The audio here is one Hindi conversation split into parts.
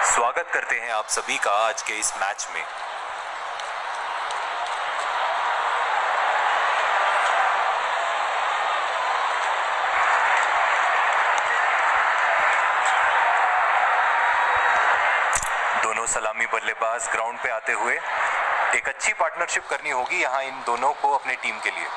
स्वागत करते हैं आप सभी का आज के इस मैच में। दोनों सलामी बल्लेबाज ग्राउंड पे आते हुए एक अच्छी पार्टनरशिप करनी होगी यहां इन दोनों को अपने टीम के लिए।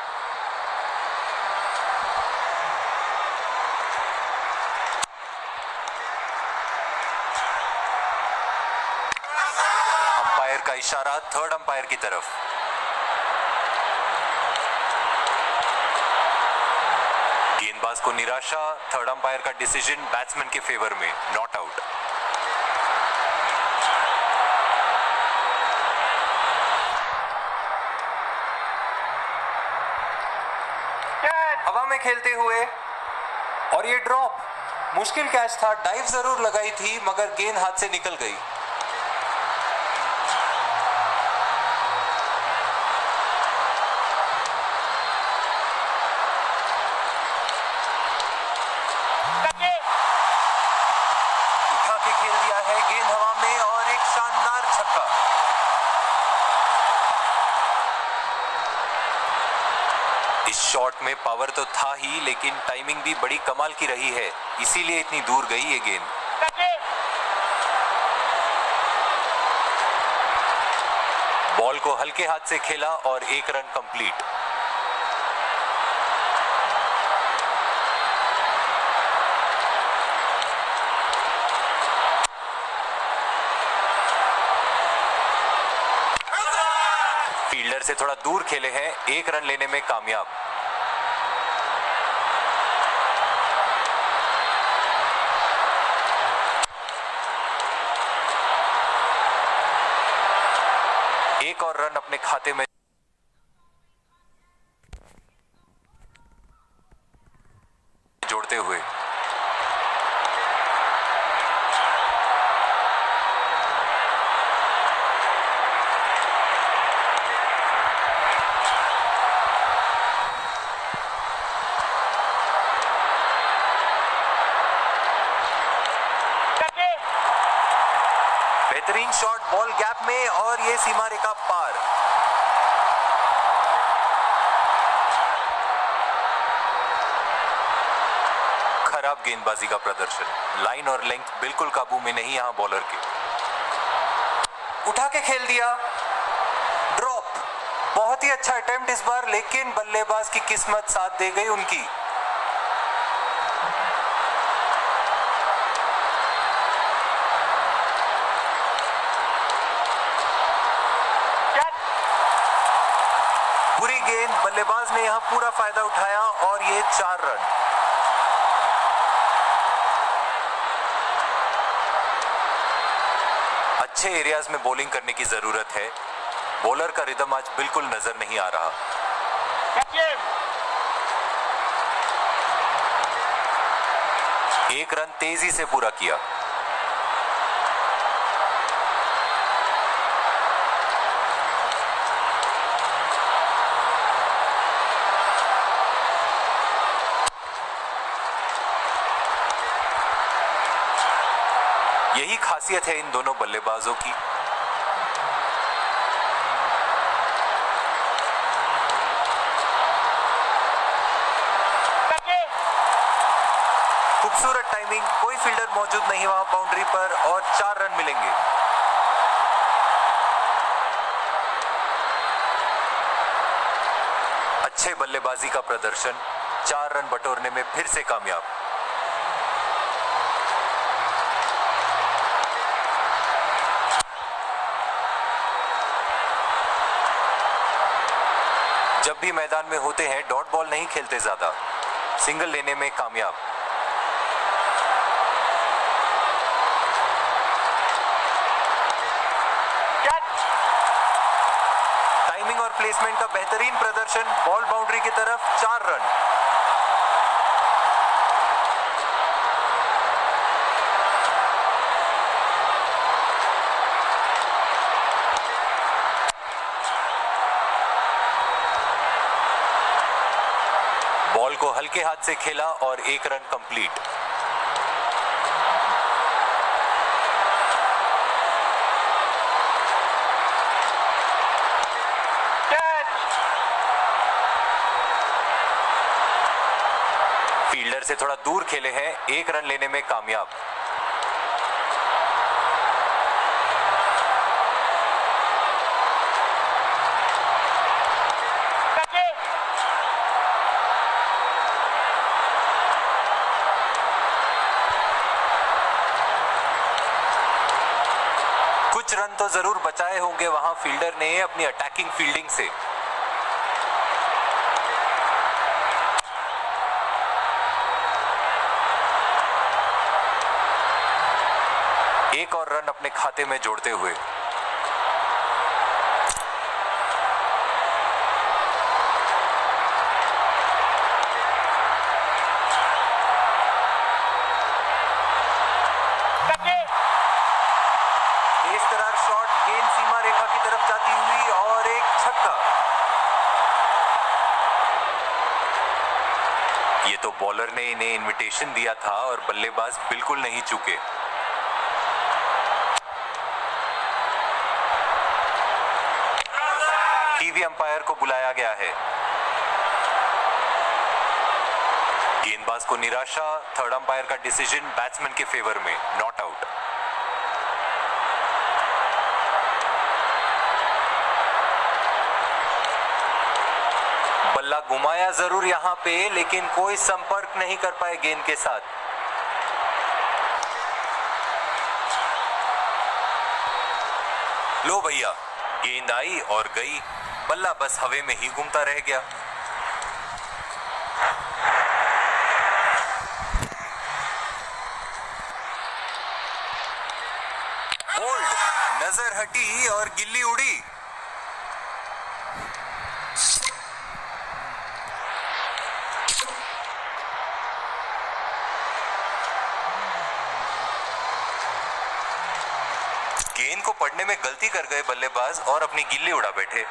अंपायर का इशारा थर्ड अंपायर की तरफ। गेंदबाज को निराशा, थर्ड अंपायर का डिसीजन बैट्समैन के फेवर में, नॉट आउट। हवा में खेलते हुए और ये ड्रॉप, मुश्किल कैच था, डाइव जरूर लगाई थी मगर गेंद हाथ से निकल गई। उठा के खेल दिया है, गेंद हवा में और एक शानदार छक्का। इस शॉट में पावर तो था ही लेकिन टाइमिंग भी बड़ी कमाल की रही है, इसीलिए इतनी दूर गई ये गेंद। बॉल को हल्के हाथ से खेला और एक रन कंप्लीट। फील्डर से थोड़ा दूर खेले हैं, एक रन लेने में कामयाब। एक और रन अपने खाते में जोड़ते हुए बेहतरीन शॉट बॉल गैप में और ये सीमा रेखा पार। खराब गेंदबाजी का प्रदर्शन, लाइन और लेंथ बिल्कुल काबू में नहीं यहां बॉलर के। उठा के खेल दिया, ड्रॉप। बहुत ही अच्छा अटेम्प्ट इस बार लेकिन बल्लेबाज की किस्मत साथ दे गई उनकी। बुरी गेंद, बल्लेबाज ने यहां पूरा फायदा उठाया और ये 4 रन। अच्छे एरियाज में बॉलिंग करने की जरूरत है, बॉलर का रिदम आज बिल्कुल नजर नहीं आ रहा। एक रन तेजी से पूरा किया। यही खासियत है इन दोनों बल्लेबाजों की। खूबसूरत टाइमिंग, कोई फील्डर मौजूद नहीं वहां बाउंड्री पर और 4 रन मिलेंगे। अच्छे बल्लेबाजी का प्रदर्शन, 4 रन बटोरने में फिर से कामयाब। जब भी मैदान में होते हैं डॉट बॉल नहीं खेलते ज्यादा, सिंगल लेने में कामयाब। टाइमिंग और प्लेसमेंट का बेहतरीन प्रदर्शन, बॉल बाउंड्री की तरफ, 4 रन। बॉल को हल्के हाथ से खेला और एक रन कंप्लीट। से थोड़ा दूर खेले हैं, 1 रन लेने में कामयाब। कुछ रन तो जरूर बचाए होंगे वहां फील्डर ने अपनी अटैकिंग फील्डिंग से। एक और रन अपने खाते में जोड़ते हुए। इस तरह शॉट, गेंद सीमा रेखा की तरफ जाती हुई और एक छक्का। ये तो बॉलर ने इन्हें इनविटेशन दिया था और बल्लेबाज बिल्कुल नहीं चूके। टीवी अंपायर को बुलाया गया है। गेंदबाज को निराशा, थर्ड अंपायर का डिसीजन बैट्समैन के फेवर में, नॉट आउट। बल्ला घुमाया जरूर यहां पे, लेकिन कोई संपर्क नहीं कर पाए गेंद के साथ। लो भैया, गेंद आई और गई, बल्ला बस हवा में ही घूमता रह गया। बोल्ड, नजर हटी और गिल्ली उड़ी। गेंद को पड़ने में गलती कर गए बल्लेबाज और अपनी गिल्ली उड़ा बैठे।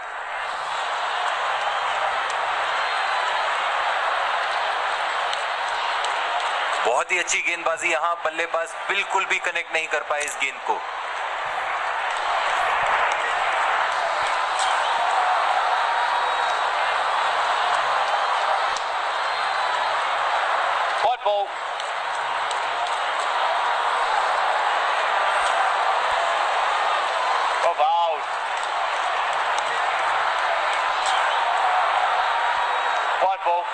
बहुत ही अच्छी गेंदबाजी यहां, बल्लेबाज बिल्कुल भी कनेक्ट नहीं कर पाए इस गेंद को। White ball. Of out. White ball.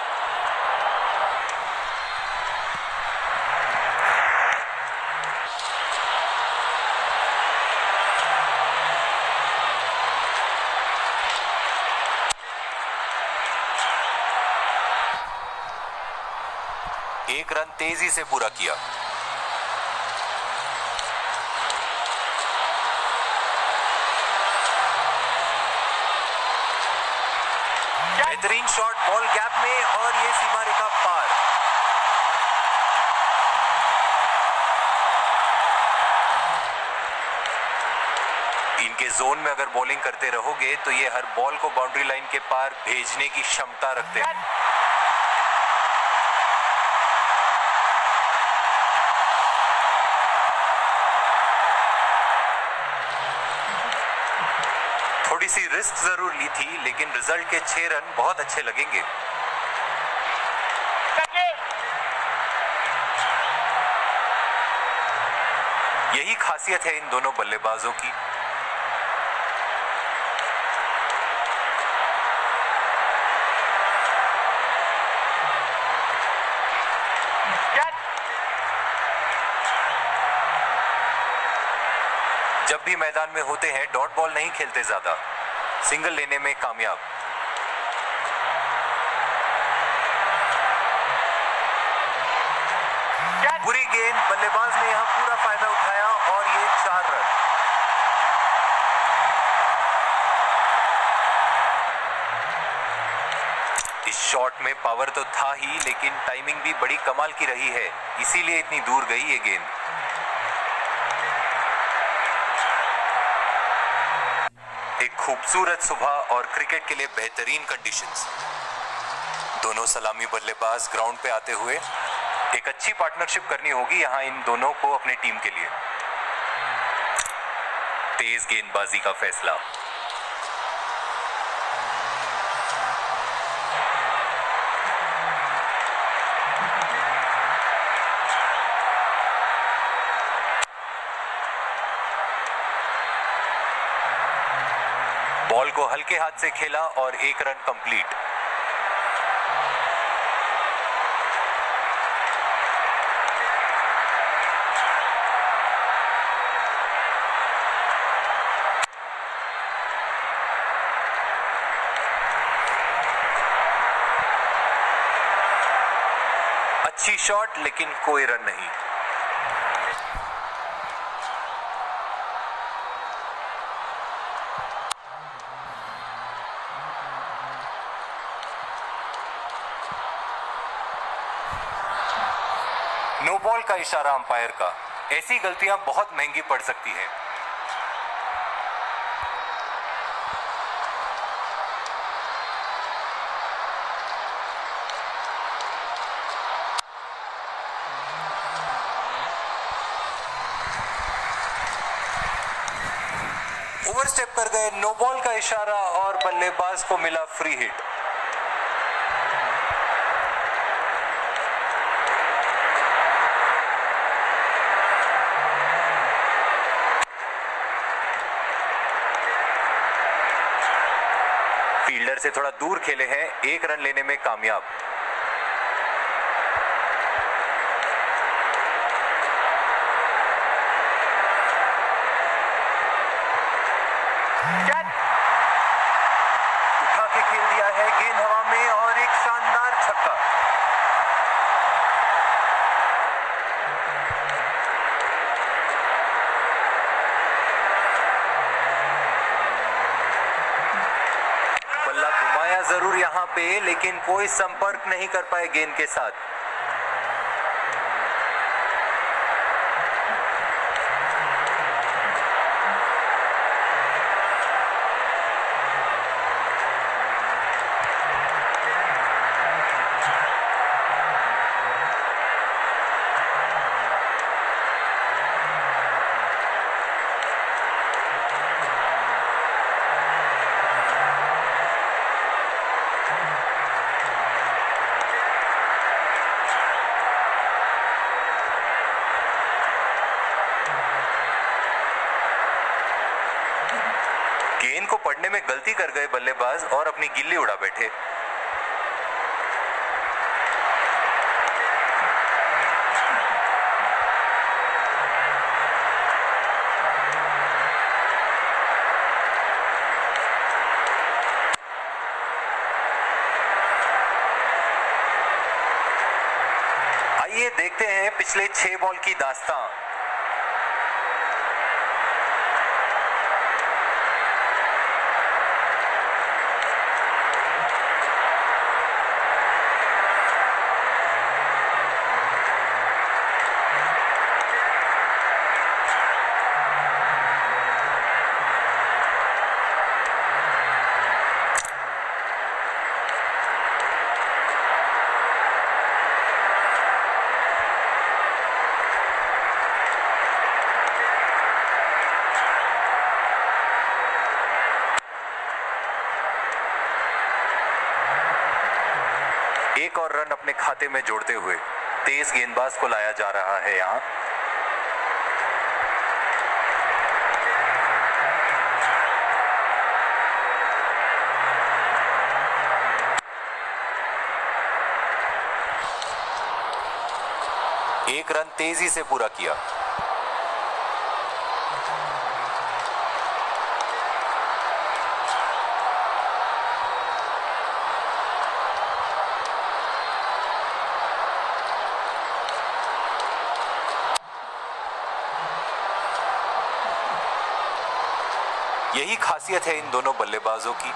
एक रन तेजी से पूरा किया। बेहतरीन शॉट बॉल गैप में और ये सीमा रेखा पार। इनके जोन में अगर बॉलिंग करते रहोगे तो ये हर बॉल को बाउंड्री लाइन के पार भेजने की क्षमता रखते हैं। थोड़ी सी रिस्क जरूर ली थी, लेकिन रिजल्ट के 6 रन बहुत अच्छे लगेंगे। यही खासियत है इन दोनों बल्लेबाजों की। जब भी मैदान में होते हैं डॉट बॉल नहीं खेलते ज्यादा, सिंगल लेने में कामयाब। बुरी गेंद, बल्लेबाज ने यहां पूरा फायदा उठाया और ये 4 रन। इस शॉट में पावर तो था ही, लेकिन टाइमिंग भी बड़ी कमाल की रही है, इसीलिए इतनी दूर गई ये गेंद। एक खूबसूरत सुबह और क्रिकेट के लिए बेहतरीन कंडीशंस। दोनों सलामी बल्लेबाज ग्राउंड पे आते हुए एक अच्छी पार्टनरशिप करनी होगी यहां इन दोनों को अपने टीम के लिए। तेज गेंदबाजी का फैसला। बॉल को हल्के हाथ से खेला और 1 रन कंप्लीट। अच्छी शॉट लेकिन कोई रन नहीं। नो बॉल का इशारा अंपायर का। ऐसी गलतियां बहुत महंगी पड़ सकती हैं। ओवरस्टेप कर गए, नो बॉल का इशारा और बल्लेबाज को मिला फ्री हिट। फील्डर से थोड़ा दूर खेले हैं, 1 रन लेने में कामयाब। उठा के खेल दिया है, गेंद हवा में और एक शानदार छक्का। बल्ला घुमाया जरूर यहां पे, लेकिन कोई संपर्क नहीं कर पाए गेंद के साथ। गेंद को पड़ने में गलती कर गए बल्लेबाज और अपनी गिल्ली उड़ा बैठे। आइए देखते हैं पिछले 6 बॉल की दास्तां। एक और रन अपने खाते में जोड़ते हुए तेज गेंदबाज को लाया जा रहा है यहां। एक रन तेजी से पूरा किया। यही खासियत है इन दोनों बल्लेबाजों की।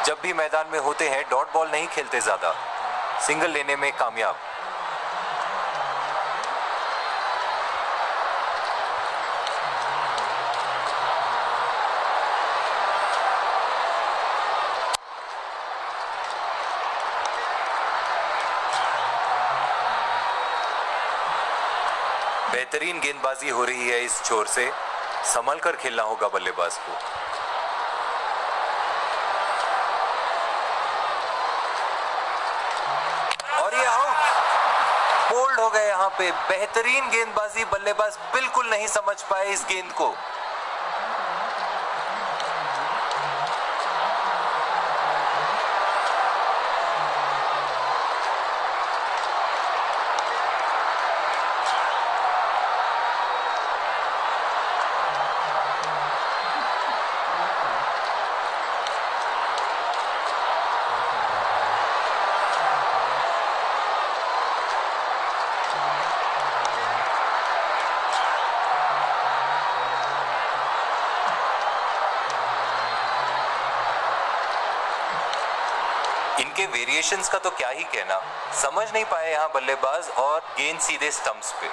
जब भी मैदान में होते हैं डॉट बॉल नहीं खेलते ज्यादा, सिंगल लेने में कामयाब। बेहतरीन गेंदबाजी हो रही है इस छोर से, संभल कर खेलना होगा बल्लेबाज को। पे बेहतरीन गेंदबाजी, बल्लेबाज बिल्कुल नहीं समझ पाए इस गेंद को। इनके वेरिएशंस का तो क्या ही कहना, समझ नहीं पाए यहां बल्लेबाज और गेंद सीधे स्टंप्स पे।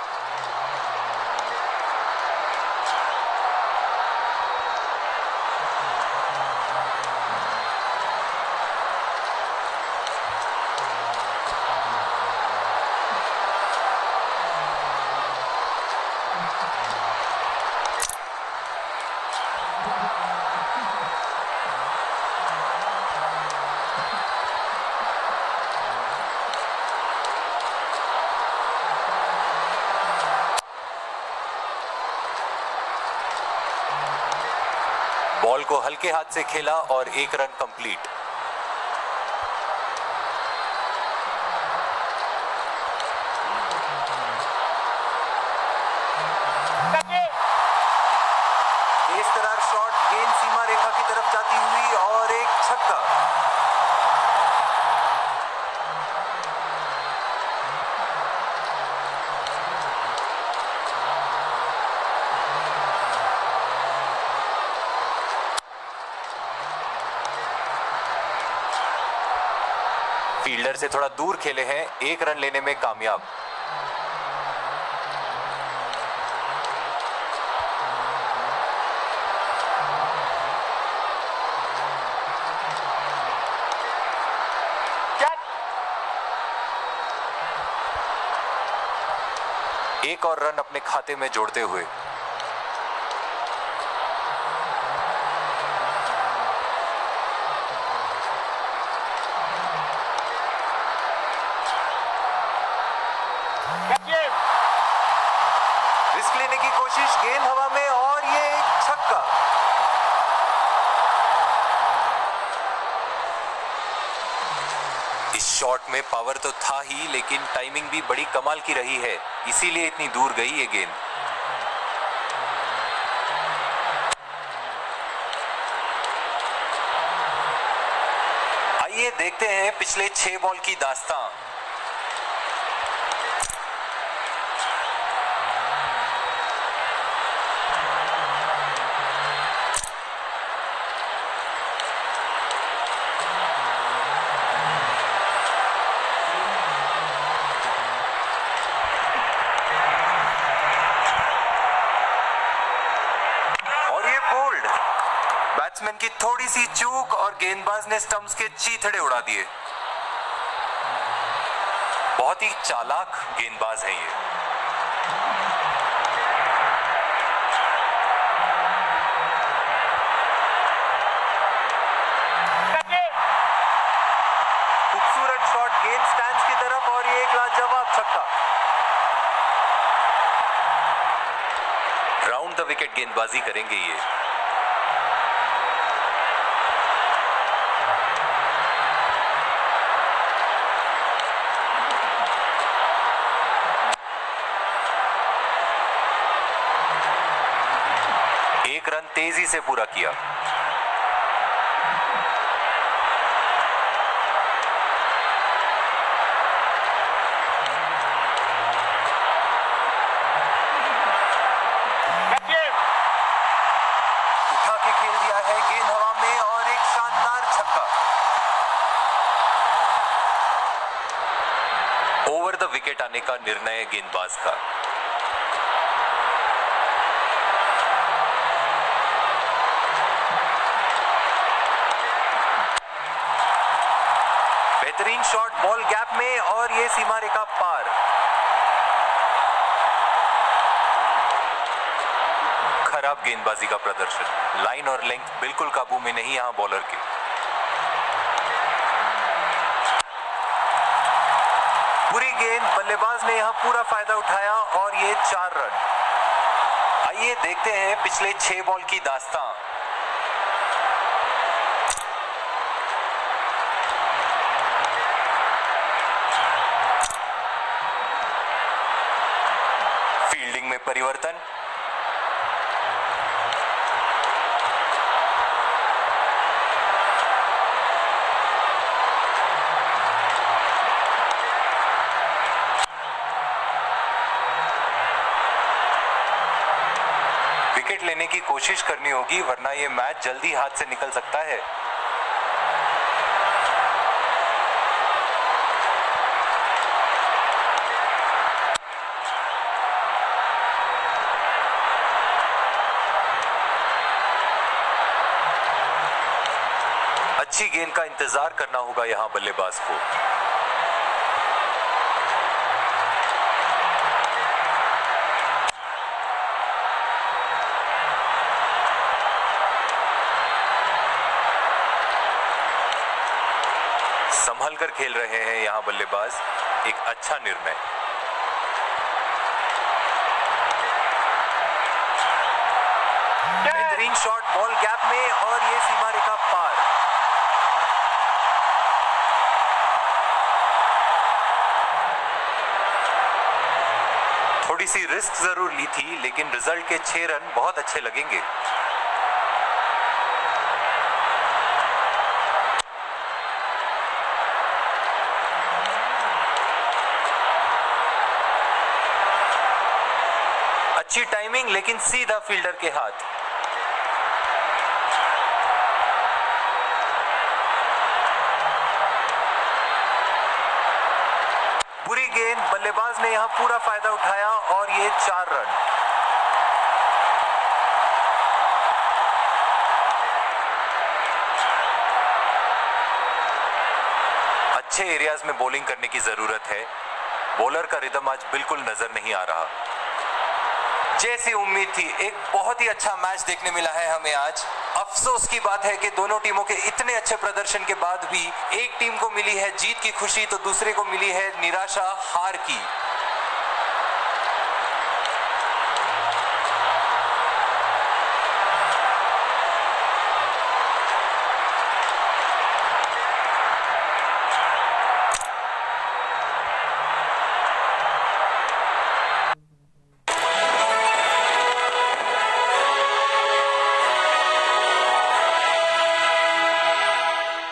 बॉल को हल्के हाथ से खेला और 1 रन कंप्लीट। तेज-तर्रार शॉट, गेंद सीमा रेखा की तरफ जाती हुई और एक छक्का। फील्डर से थोड़ा दूर खेले हैं, 1 रन लेने में कामयाब। एक और रन अपने खाते में जोड़ते हुए रिस्क लेने की कोशिश, गेंद हवा में और ये एक छक्का। इस शॉट में पावर तो था ही, लेकिन टाइमिंग भी बड़ी कमाल की रही है, इसीलिए इतनी दूर गई ये गेंद। आइए देखते हैं पिछले 6 बॉल की दास्तां। बैट्समैन की थोड़ी सी चूक और गेंदबाज ने स्टंप्स के चीथड़े उड़ा दिए। बहुत ही चालाक गेंदबाज है ये। खूबसूरत शॉट, गेंद स्टैंड्स की तरफ और ये एक लाजवाब छक्का। राउंड द विकेट गेंदबाजी करेंगे ये। एक रन तेजी से पूरा किया। उठा के खेल दिया है, गेंद हवा में और एक शानदार छक्का। ओवर द विकेट आने का निर्णय गेंदबाज का। बेहतरीन शॉट, बॉल गैप में और ये सीमा रेखा पार। खराब गेंदबाजी का प्रदर्शन, लाइन और लेंथ बिल्कुल काबू में नहीं यहां बॉलर के। बुरी गेंद, बल्लेबाज ने यहां पूरा फायदा उठाया और ये 4 रन। आइए देखते हैं पिछले 6 बॉल की दास्तां। फील्डिंग में परिवर्तन, विकेट लेने की कोशिश करनी होगी वरना यह मैच जल्दी हाथ से निकल सकता है। अच्छी गेंद का इंतजार करना होगा यहां बल्लेबाज को। संभल कर खेल रहे हैं यहां बल्लेबाज, एक अच्छा निर्णय। बेहतरीन शॉट बॉल गैप में और ये सीमा रेखा पार। थोड़ी सी रिस्क जरूर ली थी लेकिन रिजल्ट के 6 रन बहुत अच्छे लगेंगे। अच्छी टाइमिंग लेकिन सीधा फील्डर के हाथ। बुरी गेंद, बल्लेबाज ने यहां पूरा फायदा उठाया और ये 4 रन। अच्छे एरियाज में बॉलिंग करने की जरूरत है। बॉलर का रिदम आज बिल्कुल नजर नहीं आ रहा। जैसी उम्मीद थी, एक बहुत ही अच्छा मैच देखने मिला है हमें आज। अफसोस की बात है कि दोनों टीमों के इतने अच्छे प्रदर्शन के बाद भी एक टीम को मिली है जीत की खुशी तो दूसरे को मिली है निराशा हार की।